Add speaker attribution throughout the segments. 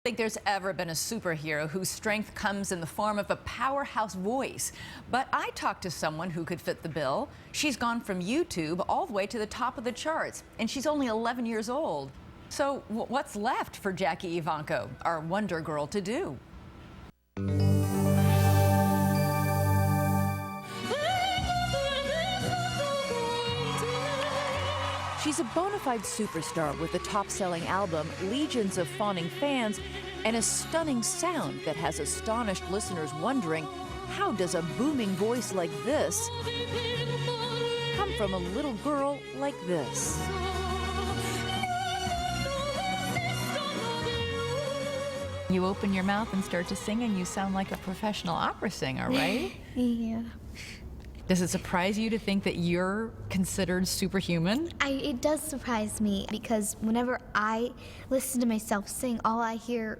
Speaker 1: think there's ever been a superhero whose strength comes in the form of a powerhouse voice. But I talked to someone who could fit the bill. She's gone from YouTube all the way to the top of the charts, and she's only 11 years old. So what's left for Jackie Evancho, our Wonder Girl, to do?
Speaker 2: She's a bona fide superstar with a top-selling album, legions of fawning fans, and a stunning sound that has astonished listeners wondering, how does a booming voice like this come from a little girl like this? You open your mouth and start to sing and you sound like a professional opera singer, right?
Speaker 3: Yeah.
Speaker 2: Does it surprise you to think that you're considered superhuman?
Speaker 3: It does surprise me because whenever I listen to myself sing, all I hear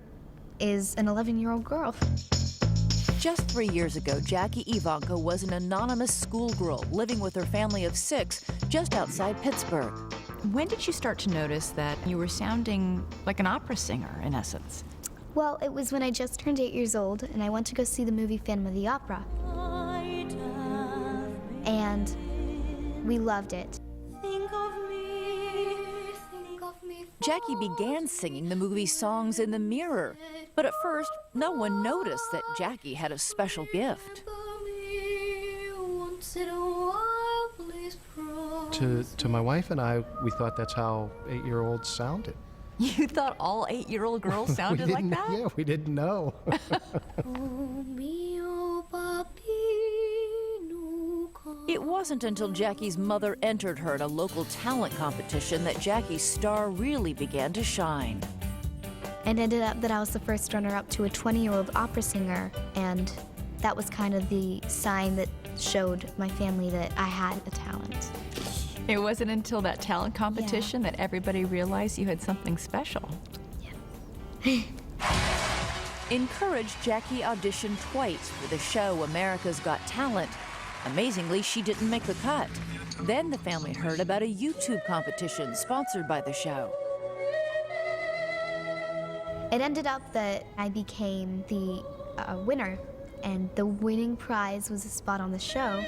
Speaker 3: is an 11-year-old girl.
Speaker 2: Just 3 years ago, Jackie Evancho was an anonymous schoolgirl living with her family of 6 just outside Pittsburgh. When did you start to notice that you were sounding like an opera singer, in essence?
Speaker 3: Well, it was when I just turned 8 years old and I went to go see the movie Phantom of the Opera. And we loved it.
Speaker 2: Jackie began singing the movie's songs in the mirror, but at first, no one noticed that Jackie had a special gift.
Speaker 4: To my wife and I, we thought that's how 8-year-olds sounded.
Speaker 2: You thought all 8-year-old girls sounded like that?
Speaker 4: Yeah, we didn't know.
Speaker 2: It wasn't until Jackie's mother entered her in a local talent competition that Jackie's star really began to shine.
Speaker 3: And it ended up that I was the first runner-up to a 20-year-old opera singer, and that was kind of the sign that showed my family that I had a talent.
Speaker 2: It wasn't until that talent competition that everybody realized you had something special.
Speaker 3: Yeah.
Speaker 2: Encouraged, Jackie auditioned twice for the show America's Got Talent. Amazingly, she didn't make the cut. Then the family heard about a YouTube competition sponsored by the show.
Speaker 3: It ended up that I became the winner, and the winning prize was a spot on the show.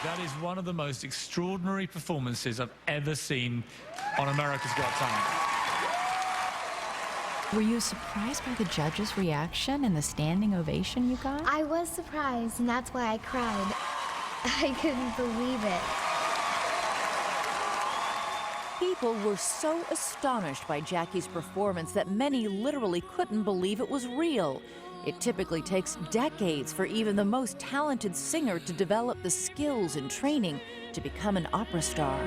Speaker 5: That is one of the most extraordinary performances I've ever seen on America's Got Talent.
Speaker 2: Were you surprised by the judges' reaction and the standing ovation you got?
Speaker 3: I was surprised, and that's why I cried. I couldn't believe it.
Speaker 2: People were so astonished by Jackie's performance that many literally couldn't believe it was real. It typically takes decades for even the most talented singer to develop the skills and training to become an opera star.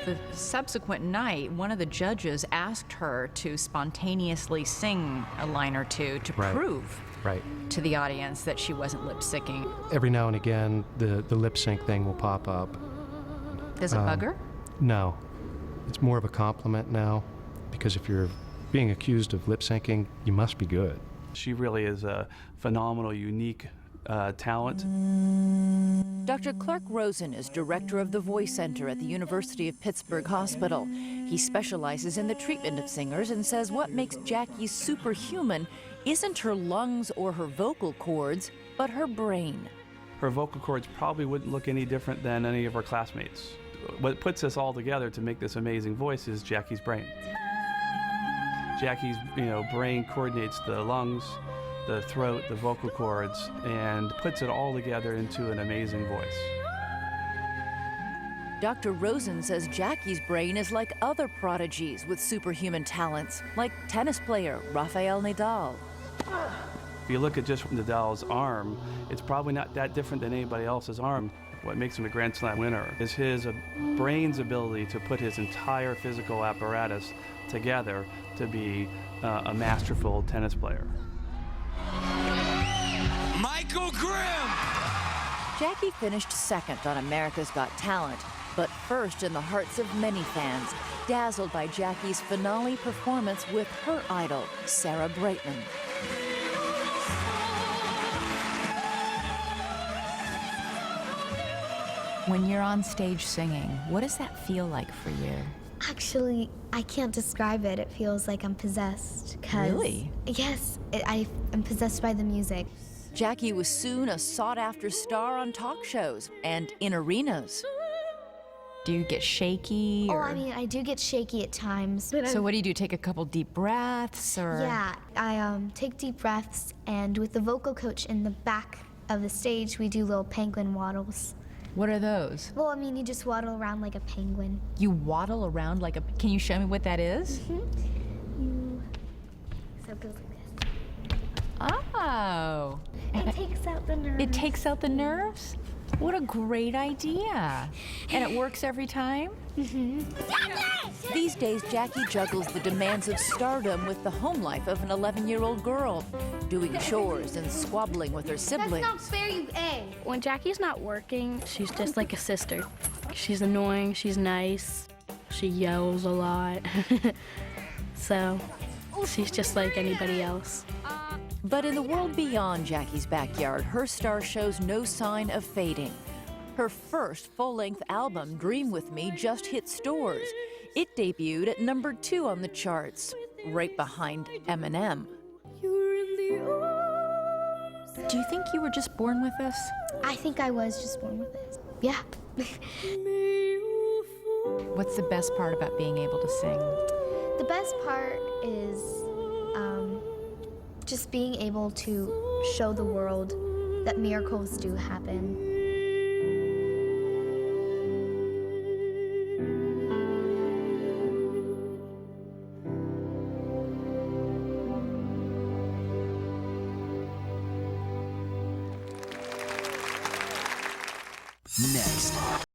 Speaker 2: The subsequent night, one of the judges asked her to spontaneously sing a line or two to prove to the audience that she wasn't lip-syncing.
Speaker 4: Every now and again, the lip sync thing will pop up.
Speaker 2: Does it bug her?
Speaker 4: No. It's more of a compliment now, because if you're being accused of lip syncing, you must be good.
Speaker 6: She really is a phenomenal, unique talent.
Speaker 2: Dr. Clark Rosen is director of the Voice Center at the University of Pittsburgh Hospital. He specializes in the treatment of singers and says what makes Jackie superhuman isn't her lungs or her vocal cords, but her brain.
Speaker 6: Her vocal cords probably wouldn't look any different than any of her classmates. What puts us all together to make this amazing voice is Jackie's brain. Jackie's brain coordinates the lungs, the throat, the vocal cords, and puts it all together into an amazing voice.
Speaker 2: Dr. Rosen says Jackie's brain is like other prodigies with superhuman talents, like tennis player Rafael Nadal.
Speaker 6: If you look at just Nadal's arm, it's probably not that different than anybody else's arm. What makes him a Grand Slam winner is his brain's ability to put his entire physical apparatus together to be a masterful tennis player.
Speaker 7: Bill Grimm!
Speaker 2: Jackie finished second on America's Got Talent, but first in the hearts of many fans, dazzled by Jackie's finale performance with her idol, Sarah Brightman.
Speaker 1: When you're on stage singing, what does that feel like for you?
Speaker 3: Actually, I can't describe it. It feels like I'm possessed.
Speaker 1: Really?
Speaker 3: Yes, I'm possessed by the music.
Speaker 2: Jackie was soon a sought-after star on talk shows and in arenas.
Speaker 1: Do you get shaky?
Speaker 3: Oh,
Speaker 1: Or...
Speaker 3: I mean, I do get shaky at times. But
Speaker 1: So what do you do? Take a couple deep breaths, or?
Speaker 3: Yeah, I take deep breaths, and with the vocal coach in the back of the stage, we do little penguin waddles.
Speaker 1: What are those?
Speaker 3: Well, I mean, you just waddle around like a penguin.
Speaker 1: You waddle around like a... Can you show me what that is?
Speaker 3: So it goes like this.
Speaker 1: Oh.
Speaker 3: It takes out the nerves.
Speaker 1: It takes out the nerves? What a great idea. And it works every time?
Speaker 2: These days, Jackie juggles the demands of stardom with the home life of an 11-year-old girl, doing chores and squabbling with her siblings.
Speaker 3: That's not fair, you A.
Speaker 8: When Jackie's not working, she's just like a sister. She's annoying, she's nice, she yells a lot. So, she's just like anybody else.
Speaker 2: But in the world beyond Jackie's backyard, her star shows no sign of fading. Her first full-length album, Dream With Me, just hit stores. It debuted at number 2 on the charts, right behind Eminem.
Speaker 1: Do you think you were just born with this?
Speaker 3: I think I was just born with this. Yeah.
Speaker 1: What's the best part about being able to sing?
Speaker 3: The best part is just being able to show the world that miracles do happen.
Speaker 7: Next.